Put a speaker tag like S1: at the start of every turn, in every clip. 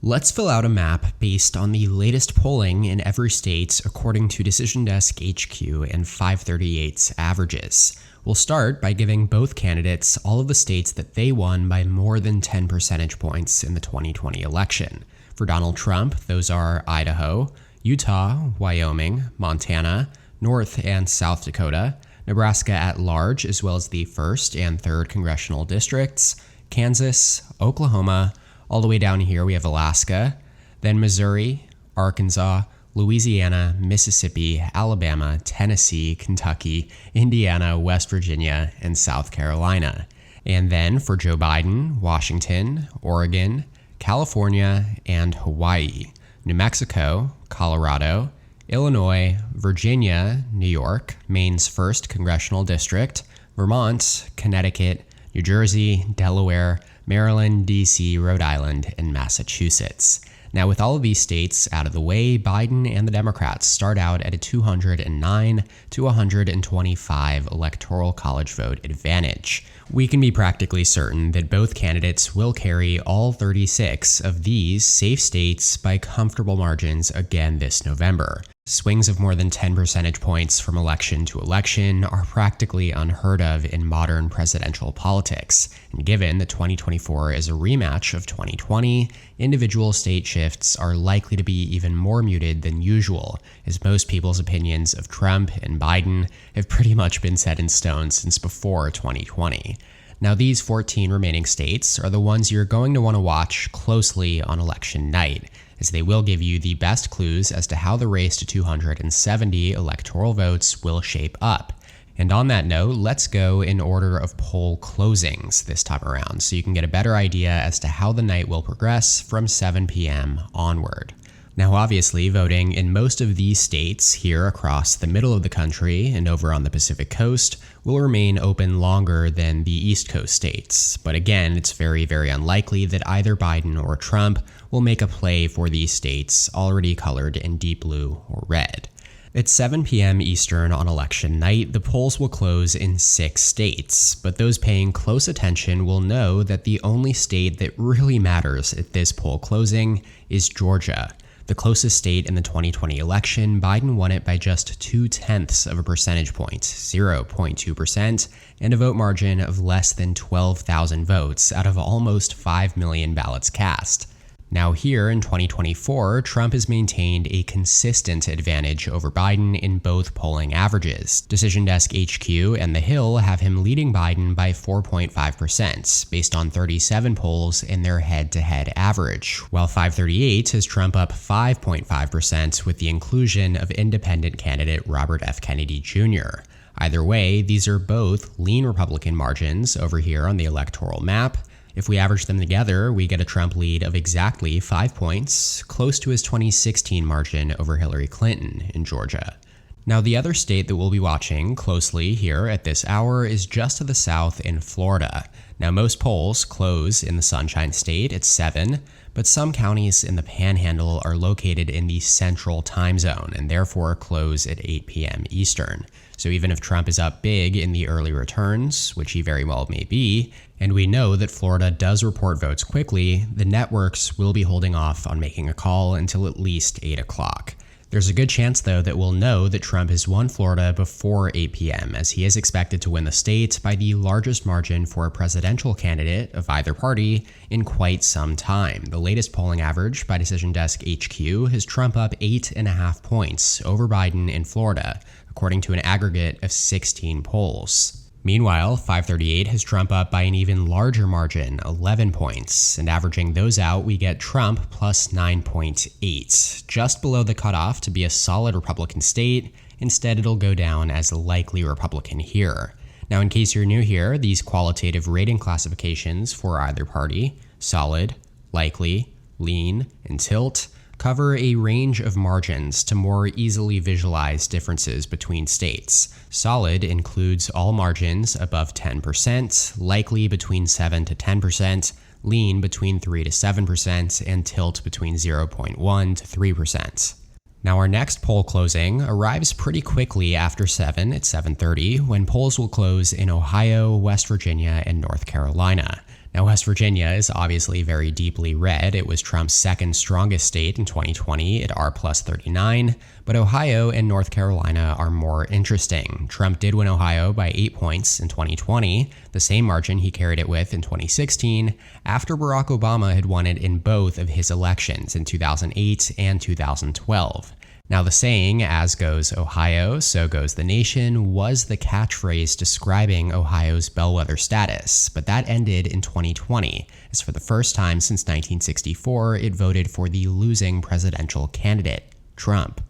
S1: Let's fill out a map based on the latest polling in every state according to Decision Desk HQ and 538's averages. We'll start by giving both candidates all of the states that they won by more than 10 percentage points in the 2020 election. For Donald Trump, those are Idaho, Utah, Wyoming, Montana, North and South Dakota, Nebraska at large, as well as the 1st and 3rd congressional districts, Kansas, Oklahoma, all the way down here we have Alaska, then Missouri, Arkansas, Louisiana, Mississippi, Alabama, Tennessee, Kentucky, Indiana, West Virginia, and South Carolina. And then for Joe Biden, Washington, Oregon, California, and Hawaii, New Mexico, Colorado, Illinois, Virginia, New York, Maine's 1st congressional district, Vermont, Connecticut, New Jersey, Delaware, Maryland, D.C., Rhode Island, and Massachusetts. Now, with all of these states out of the way, Biden and the Democrats start out at a 209 to 125 electoral college vote advantage. We can be practically certain that both candidates will carry all 36 of these safe states by comfortable margins again this November. Swings of more than 10 percentage points from election to election are practically unheard of in modern presidential politics. And given that 2024 is a rematch of 2020, individual state shifts are likely to be even more muted than usual, as most people's opinions of Trump and Biden have pretty much been set in stone since before 2020. Now, these 14 remaining states are the ones you're going to want to watch closely on election night, as they will give you the best clues as to how the race to 270 electoral votes will shape up. And on that note, let's go in order of poll closings this time around, so you can get a better idea as to how the night will progress from 7 p.m. onward. Now, obviously, voting in most of these states here across the middle of the country and over on the Pacific Coast will remain open longer than the East Coast states. But again, it's very, very unlikely that either Biden or Trump will make a play for these states already colored in deep blue or red. At 7 p.m. Eastern on election night, the polls will close in 6 states, but those paying close attention will know that the only state that really matters at this poll closing is Georgia. The closest state in the 2020 election, Biden won it by just 0.2 of a percentage point, 0.2%, and a vote margin of less than 12,000 votes out of almost 5 million ballots cast. Now here in 2024, Trump has maintained a consistent advantage over Biden in both polling averages. Decision Desk HQ and The Hill have him leading Biden by 4.5%, based on 37 polls in their head-to-head average, while 538 has Trump up 5.5% with the inclusion of independent candidate Robert F. Kennedy Jr. Either way, these are both lean Republican margins over here on the electoral map. If we average them together, we get a Trump lead of exactly 5 points, close to his 2016 margin over Hillary Clinton in Georgia. Now, the other state that we'll be watching closely here at this hour is just to the south in Florida. Now, most polls close in the Sunshine State at 7, but some counties in the Panhandle are located in the Central Time Zone and therefore close at 8 p.m. Eastern. So even if Trump is up big in the early returns, which he very well may be, and we know that Florida does report votes quickly, the networks will be holding off on making a call until at least 8 o'clock. There's a good chance, though, that we'll know that Trump has won Florida before 8 p.m., as he is expected to win the state by the largest margin for a presidential candidate of either party in quite some time. The latest polling average by Decision Desk HQ has Trump up 8.5 points over Biden in Florida, according to an aggregate of 16 polls. Meanwhile, 538 has Trump up by an even larger margin, 11 points, and averaging those out, we get Trump plus 9.8, just below the cutoff to be a solid Republican state. Instead, it'll go down as a likely Republican here. Now, in case you're new here, these qualitative rating classifications for either party, solid, likely, lean, and tilt, cover a range of margins to more easily visualize differences between states. Solid includes all margins above 10%, likely between 7 to 10%, lean between 3 to 7%, and tilt between 0.1 to 3%. Now, our next poll closing arrives pretty quickly after 7 at 7:30, when polls will close in Ohio, West Virginia, and North Carolina. Now, West Virginia is obviously very deeply red. It was Trump's second strongest state in 2020 at R plus 39, but Ohio and North Carolina are more interesting. Trump did win Ohio by 8 points in 2020, the same margin he carried it with in 2016, after Barack Obama had won it in both of his elections in 2008 and 2012. Now, the saying, as goes Ohio, so goes the nation, was the catchphrase describing Ohio's bellwether status, but that ended in 2020, as for the first time since 1964, it voted for the losing presidential candidate, Trump.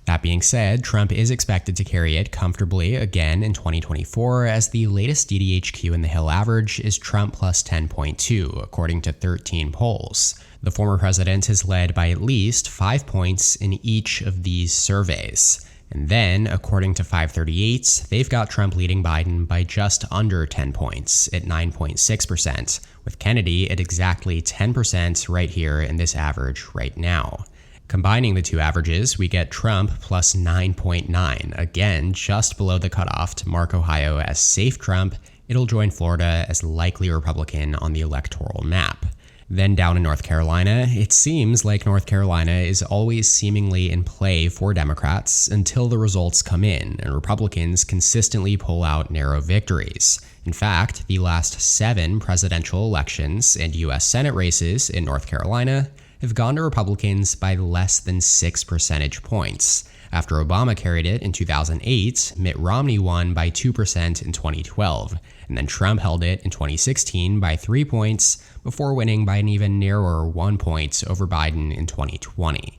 S1: That being said, Trump is expected to carry it comfortably again in 2024, as the latest DDHQ in the Hill average is Trump plus 10.2, according to 13 polls. The former president has led by at least 5 points in each of these surveys. And then, according to 538, they've got Trump leading Biden by just under 10 points at 9.6%, with Kennedy at exactly 10% right here in this average right now. Combining the two averages, we get Trump plus 9.9, again just below the cutoff to mark Ohio as safe Trump. It'll join Florida as likely Republican on the electoral map. Then down in North Carolina, it seems like North Carolina is always seemingly in play for Democrats until the results come in and Republicans consistently pull out narrow victories. In fact, the last 7 presidential elections and U.S. Senate races in North Carolina have gone to Republicans by less than 6 percentage points. After Obama carried it in 2008, Mitt Romney won by 2% in 2012, and then Trump held it in 2016 by 3 points before winning by an even narrower 1 point over Biden in 2020.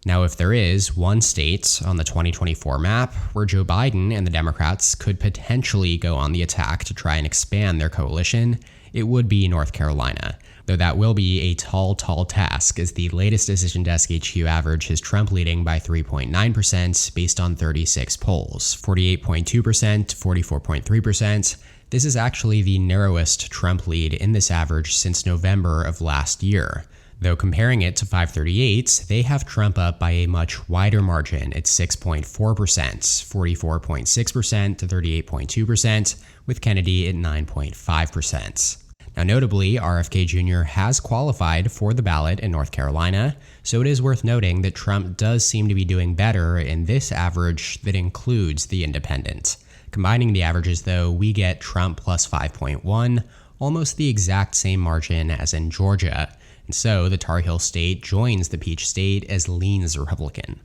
S1: Now, if there is one state on the 2024 map where Joe Biden and the Democrats could potentially go on the attack to try and expand their coalition, it would be North Carolina, though that will be a tall task, as the latest Decision Desk HQ average has Trump leading by 3.9% based on 36 polls, 48.2% to 44.3%. This is actually the narrowest Trump lead in this average since November of last year. Though comparing it to 538, they have Trump up by a much wider margin at 6.4%, 44.6% to 38.2%, with Kennedy at 9.5%. Now, notably, RFK Jr. has qualified for the ballot in North Carolina, so it is worth noting that Trump does seem to be doing better in this average that includes the independent. Combining the averages, though, we get Trump plus 5.1, almost the exact same margin as in Georgia, and so the Tar Heel state joins the Peach State as leans Republican.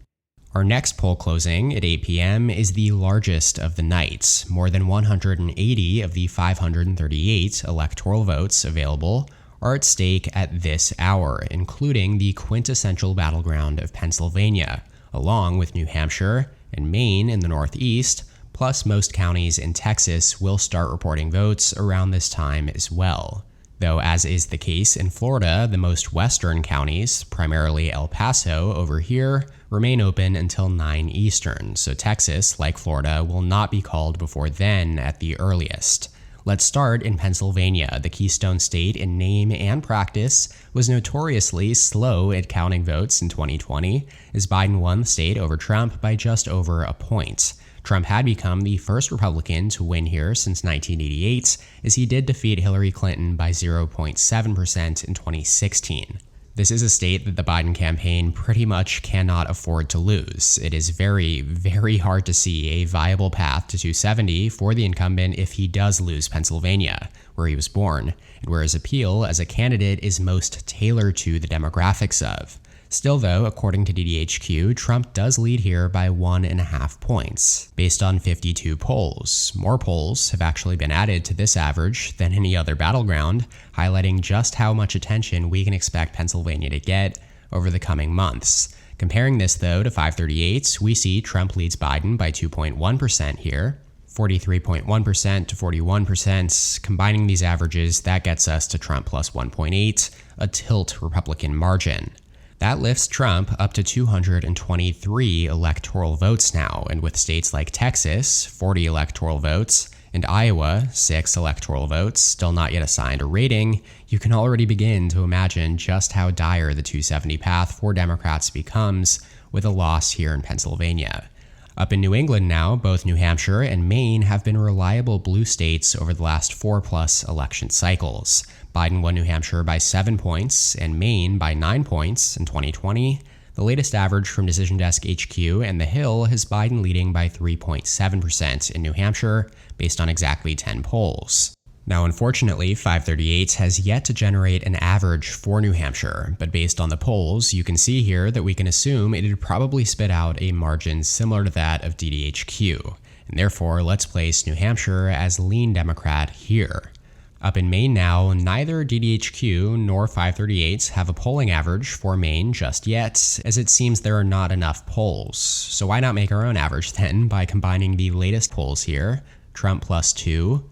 S1: Our next poll closing at 8 p.m. is the largest of the night. More than 180 of the 538 electoral votes available are at stake at this hour, including the quintessential battleground of Pennsylvania, along with New Hampshire and Maine in the Northeast, plus most counties in Texas will start reporting votes around this time as well. Though, as is the case in Florida, the most western counties, primarily El Paso over here, remain open until 9 Eastern, so Texas, like Florida, will not be called before then at the earliest. Let's start in Pennsylvania. The Keystone State in name and practice was notoriously slow at counting votes in 2020, as Biden won the state over Trump by just over a point. Trump had become the first Republican to win here since 1988, as he did defeat Hillary Clinton by 0.7% in 2016. This is a state that the Biden campaign pretty much cannot afford to lose. It is very, very hard to see a viable path to 270 for the incumbent if he does lose Pennsylvania, where he was born, and where his appeal as a candidate is most tailored to the demographics of. Still, though, according to DDHQ, Trump does lead here by 1.5 points, based on 52 polls. More polls have actually been added to this average than any other battleground, highlighting just how much attention we can expect Pennsylvania to get over the coming months. Comparing this, though, to 538, we see Trump leads Biden by 2.1% here, 43.1% to 41%. Combining these averages, that gets us to Trump plus 1.8, a tilt Republican margin. That lifts Trump up to 223 electoral votes now, and with states like Texas, 40 electoral votes, and Iowa, 6 electoral votes, still not yet assigned a rating, you can already begin to imagine just how dire the 270 path for Democrats becomes with a loss here in Pennsylvania. Up in New England now, both New Hampshire and Maine have been reliable blue states over the last 4+ election cycles. Biden won New Hampshire by 7 points and Maine by 9 points in 2020. The latest average from Decision Desk HQ and The Hill has Biden leading by 3.7% in New Hampshire, based on exactly 10 polls. Now, unfortunately, 538 has yet to generate an average for New Hampshire, but based on the polls, you can see here that we can assume it'd probably spit out a margin similar to that of DDHQ, and therefore let's place New Hampshire as lean Democrat here. Up in Maine now, neither DDHQ nor 538 have a polling average for Maine just yet, as it seems there are not enough polls. So why not make our own average then by combining the latest polls here, Trump +2,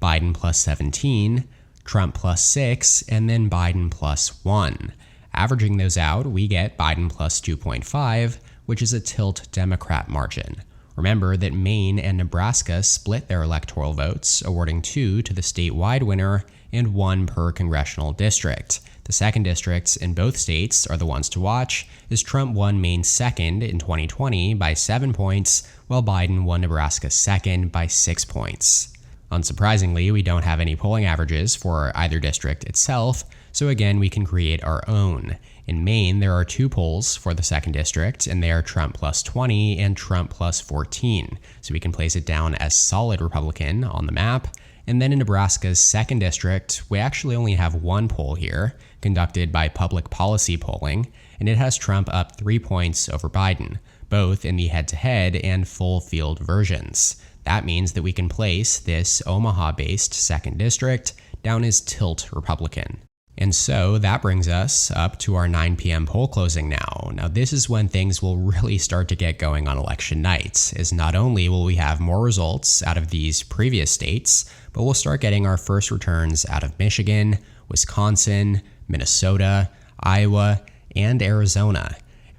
S1: Biden +17, Trump +6, and then Biden +1. Averaging those out, we get Biden +2.5, which is a tilt Democrat margin. Remember that Maine and Nebraska split their electoral votes, awarding 2 to the statewide winner and 1 per congressional district. The second districts in both states are the ones to watch, as Trump won Maine second in 2020 by 7 points, while Biden won Nebraska second by 6 points. Unsurprisingly, we don't have any polling averages for either district itself, so again we can create our own. In Maine, there are 2 polls for the second district, and they are Trump +20 and Trump +14, so we can place it down as solid Republican on the map. And then in Nebraska's second district, we actually only have 1 poll here, conducted by Public Policy Polling, and it has Trump up 3 points over Biden, both in the head-to-head and full field versions. That means that we can place this Omaha-based second district down as tilt Republican. And so that brings us up to our 9 p.m. poll closing now. Now this is when things will really start to get going on election nights, as not only will we have more results out of these previous states, but we'll start getting our first returns out of Michigan, Wisconsin, Minnesota, Iowa, and Arizona.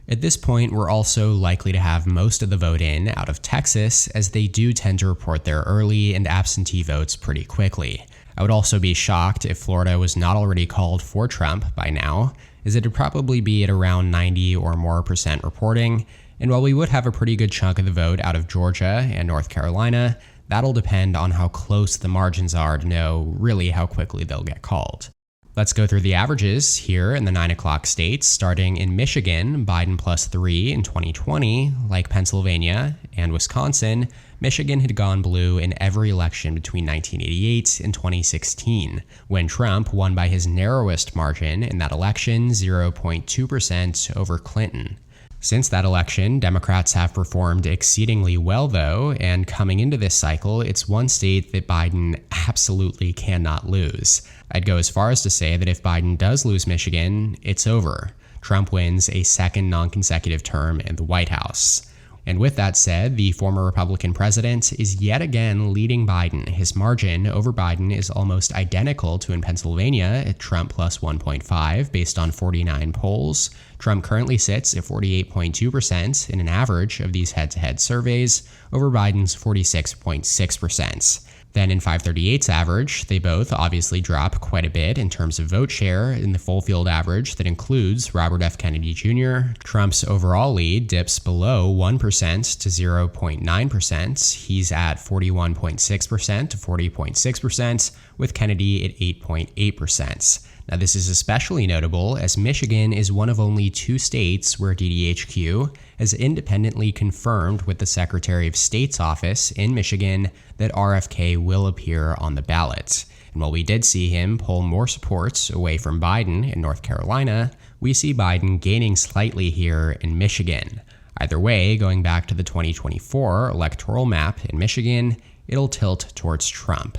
S1: At this point, we're also likely to have most of the vote in out of Texas, as they do tend to report their early and absentee votes pretty quickly. I would also be shocked if Florida was not already called for Trump by now, as it'd probably be at around 90 or more % reporting, and while we would have a pretty good chunk of the vote out of Georgia and North Carolina, that'll depend on how close the margins are to know really how quickly they'll get called. Let's go through the averages here in the 9 o'clock states, starting in Michigan, Biden +3 in 2020, like Pennsylvania and Wisconsin. Michigan had gone blue in every election between 1988 and 2016, when Trump won by his narrowest margin in that election, 0.2% over Clinton. Since that election, Democrats have performed exceedingly well, though, and coming into this cycle, it's one state that Biden absolutely cannot lose. I'd go as far as to say that if Biden does lose Michigan, it's over. Trump wins a second non-consecutive term in the White House. And with that said, the former Republican president is yet again leading Biden. His margin over Biden is almost identical to in Pennsylvania at Trump +1.5 based on 49 polls. Trump currently sits at 48.2% in an average of these head-to-head surveys over Biden's 46.6%. Then in 538's average, they both obviously drop quite a bit in terms of vote share. In the full field average that includes Robert F. Kennedy Jr., Trump's overall lead dips below 1% to 0.9%. He's at 41.6% to 40.6%, with Kennedy at 8.8%. Now, this is especially notable as Michigan is one of only 2 states where DDHQ has independently confirmed with the Secretary of State's office in Michigan that RFK will appear on the ballot. And while we did see him pull more support away from Biden in North Carolina, we see Biden gaining slightly here in Michigan. Either way, going back to the 2024 electoral map in Michigan, it'll tilt towards Trump.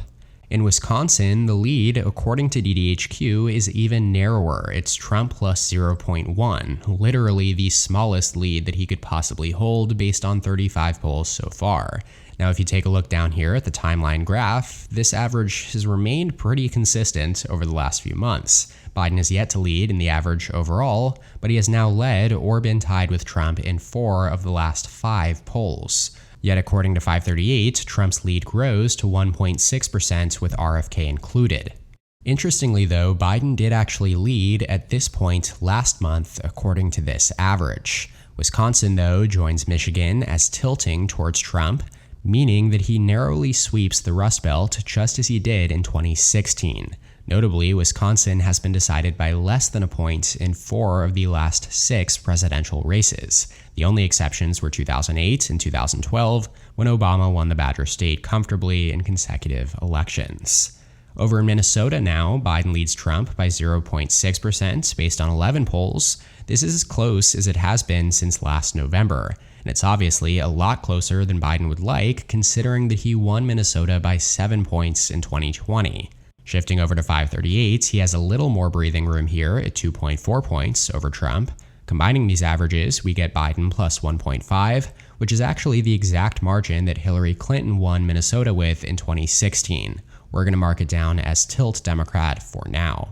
S1: In Wisconsin, the lead, according to DDHQ, is even narrower. It's Trump +0.1, literally the smallest lead that he could possibly hold based on 35 polls so far. Now, if you take a look down here at the timeline graph, this average has remained pretty consistent over the last few months. Biden has yet to lead in the average overall, but he has now led or been tied with Trump in 4 of the last 5 polls. Yet according to 538, Trump's lead grows to 1.6% with RFK included. Interestingly though, Biden did actually lead at this point last month according to this average. Wisconsin, though, joins Michigan as tilting towards Trump, meaning that he narrowly sweeps the Rust Belt just as he did in 2016. Notably, Wisconsin has been decided by less than a point in 4 of the last 6 presidential races. The only exceptions were 2008 and 2012, when Obama won the Badger State comfortably in consecutive elections. Over in Minnesota now, Biden leads Trump by 0.6% based on 11 polls. This is as close as it has been since last November, and it's obviously a lot closer than Biden would like, considering that he won Minnesota by 7 points in 2020. Shifting over to 538, he has a little more breathing room here at 2.4 points over Trump. Combining these averages, we get Biden plus 1.5, which is actually the exact margin that Hillary Clinton won Minnesota with in 2016. We're going to mark it down as tilt Democrat for now.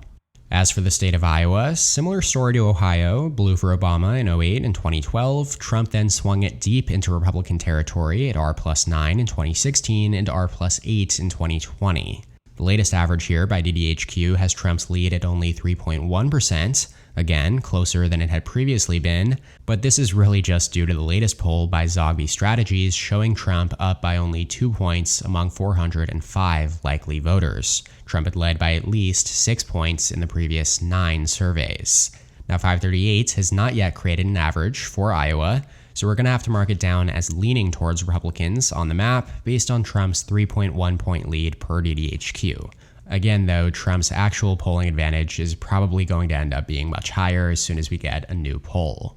S1: As for the state of Iowa, similar story to Ohio, blue for Obama in 2008 and 2012. Trump then swung it deep into Republican territory at R plus 9 in 2016 and R plus 8 in 2020. The latest average here by DDHQ has Trump's lead at only 3.1%, again, closer than it had previously been, but this is really just due to the latest poll by Zogby Strategies showing Trump up by only 2 points among 405 likely voters. Trump had led by at least 6 points in the previous 9 surveys. Now, 538 has not yet created an average for Iowa, so we're going to have to mark it down as leaning towards Republicans on the map based on Trump's 3.1 point lead per DDHQ. Again, though, Trump's actual polling advantage is probably going to end up being much higher as soon as we get a new poll.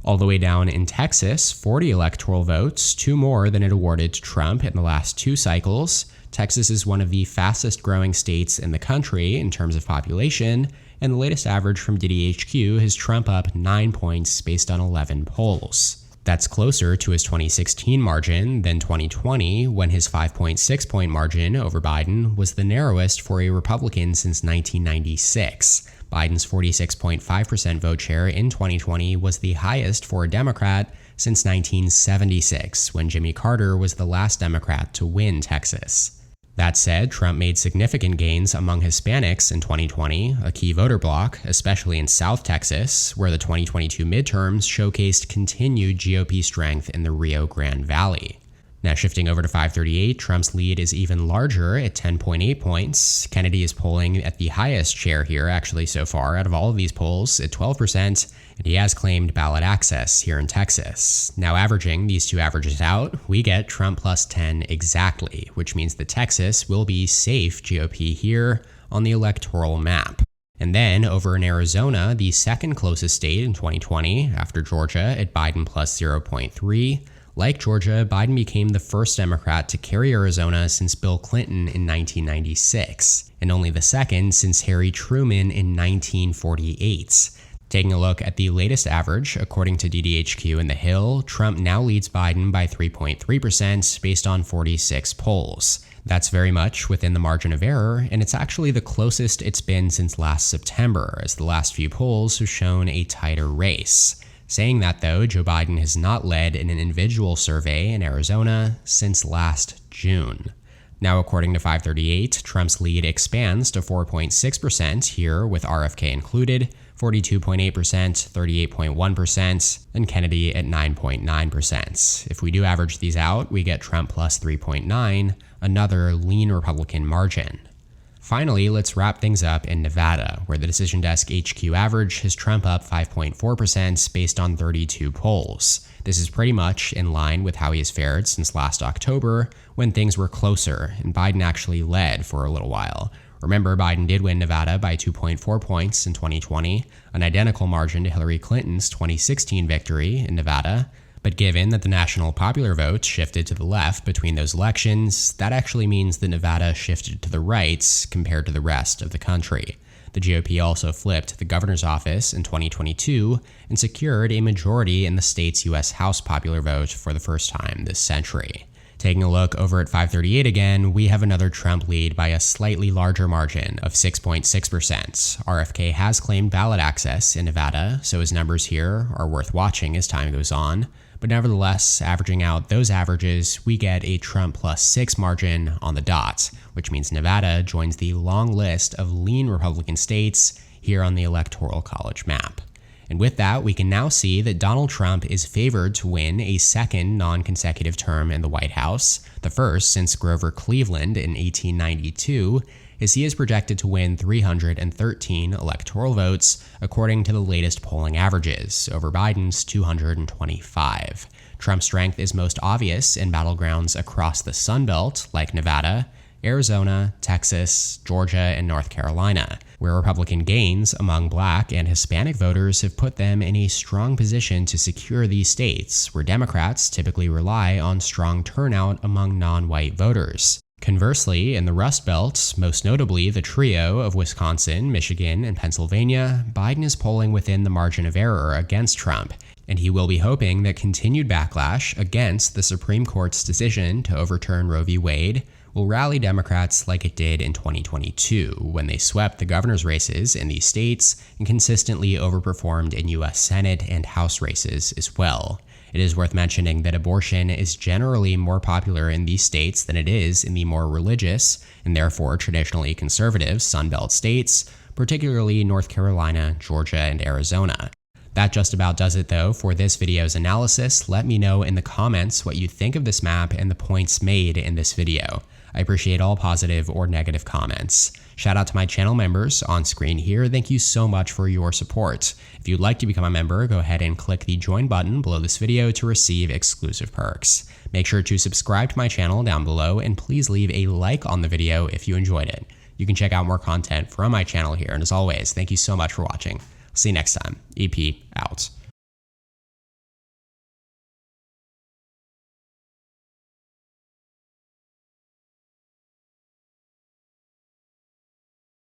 S1: All the way down in Texas, 40 electoral votes, 2 more than it awarded to Trump in the last 2 cycles. Texas is one of the fastest growing states in the country in terms of population, and the latest average from DDHQ has Trump up 9 points based on 11 polls. That's closer to his 2016 margin than 2020, when his 5.6 point margin over Biden was the narrowest for a Republican since 1996. Biden's 46.5% vote share in 2020 was the highest for a Democrat since 1976, when Jimmy Carter was the last Democrat to win Texas. That said, Trump made significant gains among Hispanics in 2020, a key voter bloc, especially in South Texas, where the 2022 midterms showcased continued GOP strength in the Rio Grande Valley. Now shifting over to 538, Trump's lead is even larger at 10.8 points. Kennedy is polling at the highest share here actually so far out of all of these polls at 12%, and he has claimed ballot access here in Texas. Now averaging these 2 averages out, we get Trump plus 10 exactly, which means that Texas will be safe GOP here on the electoral map. And then over in Arizona, the second closest state in 2020 after Georgia at Biden plus 0.3, like Georgia, Biden became the first Democrat to carry Arizona since Bill Clinton in 1996, and only the second since Harry Truman in 1948. Taking a look at the latest average, according to DDHQ and The Hill, Trump now leads Biden by 3.3% based on 46 polls. That's very much within the margin of error, and it's actually the closest it's been since last September, as the last few polls have shown a tighter race. Saying that, though, Joe Biden has not led in an individual survey in Arizona since last June. Now, according to 538, Trump's lead expands to 4.6% here with RFK included, 42.8%, 38.1%, and Kennedy at 9.9%. If we do average these out, we get Trump plus 3.9, another lean Republican margin. Finally, let's wrap things up in Nevada, where the Decision Desk HQ average has Trump up 5.4% based on 32 polls. This is pretty much in line with how he has fared since last October, when things were closer and Biden actually led for a little while. Remember, Biden did win Nevada by 2.4 points in 2020, an identical margin to Hillary Clinton's 2016 victory in Nevada. But given that the national popular vote shifted to the left between those elections, that actually means that Nevada shifted to the right compared to the rest of the country. The GOP also flipped the governor's office in 2022 and secured a majority in the state's U.S. House popular vote for the first time this century. Taking a look over at 538 again, we have another Trump lead by a slightly larger margin of 6.6%. RFK has claimed ballot access in Nevada, so his numbers here are worth watching as time goes on. But nevertheless, averaging out those averages, we get a Trump plus 6 margin on the dot, which means Nevada joins the long list of lean Republican states here on the Electoral College map. And with that, we can now see that Donald Trump is favored to win a second non-consecutive term in the White House, the first since Grover Cleveland in 1892, as he is projected to win 313 electoral votes, according to the latest polling averages, over Biden's 225. Trump's strength is most obvious in battlegrounds across the Sun Belt, like Nevada, Arizona, Texas, Georgia, and North Carolina, where Republican gains among Black and Hispanic voters have put them in a strong position to secure these states, where Democrats typically rely on strong turnout among non-white voters. Conversely, in the Rust Belt, most notably the trio of Wisconsin, Michigan, and Pennsylvania, Biden is polling within the margin of error against Trump, and he will be hoping that continued backlash against the Supreme Court's decision to overturn Roe v. Wade will rally Democrats like it did in 2022, when they swept the governor's races in these states and consistently overperformed in U.S. Senate and House races as well. It is worth mentioning that abortion is generally more popular in these states than it is in the more religious and therefore traditionally conservative Sun Belt states, particularly North Carolina, Georgia, and Arizona. That just about does it though for this video's analysis. Let me know in the comments what you think of this map and the points made in this video. I appreciate all positive or negative comments. Shout out to my channel members on screen here. Thank you so much for your support. If you'd like to become a member, go ahead and click the join button below this video to receive exclusive perks. Make sure to subscribe to my channel down below and please leave a like on the video if you enjoyed it. You can check out more content from my channel here, and as always, thank you so much for watching. See you next time. EP out.